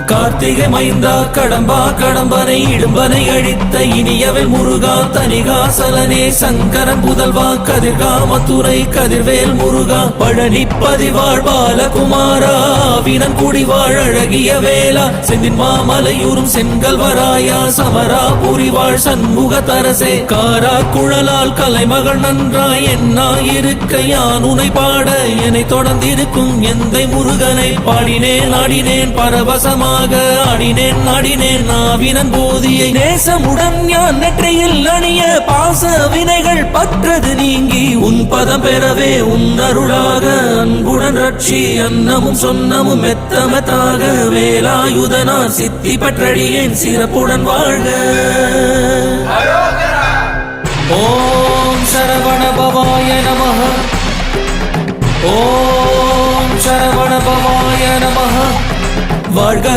கார்த்திகை மைந்தா கடம்பா கடம்பனை இடும்பனை அழித்த இனியவள் முருகா தனிகாசலனே சங்கரன் புதல்வா கதிர்கா மதுரை கதிர்வேல் முருகா பழனி பதிவாழ் பாலகுமாரா வினன் குடிவாழ் அழகிய வேளா செந்தின் மாமலையூரும் செங்கல்வராயா சமரா புரிவாழ் சண்முக தரசே காரா குழலால் கலைமகள் நன்றாய் என்னாயிருக்க யான் உனை பாட என்னை தொடர்ந்திருக்கும் எந்தை முருகனை பாடினேன் ஆடினேன் பரவசமாக ஆடினேன் ஆடினேன் நாவினன் போதியை நேசமுடன் ஞான் நெற்றியில் அணிய பாச வினைகள் பற்றது நீங்கி உன் பதம் பெறவே உன் அருளாக அன்புடன் ரட்சி அன்னமும் சொன்னமும் மெத்தமத்தாக வேலாயுதனார் சித்தி பற்றடியேன் சிறப்புடன் வாழ்க. ஓம் சரவண பவாய நமஹ. ஓம் சரவண பவாய நமஹ. வாழ்க.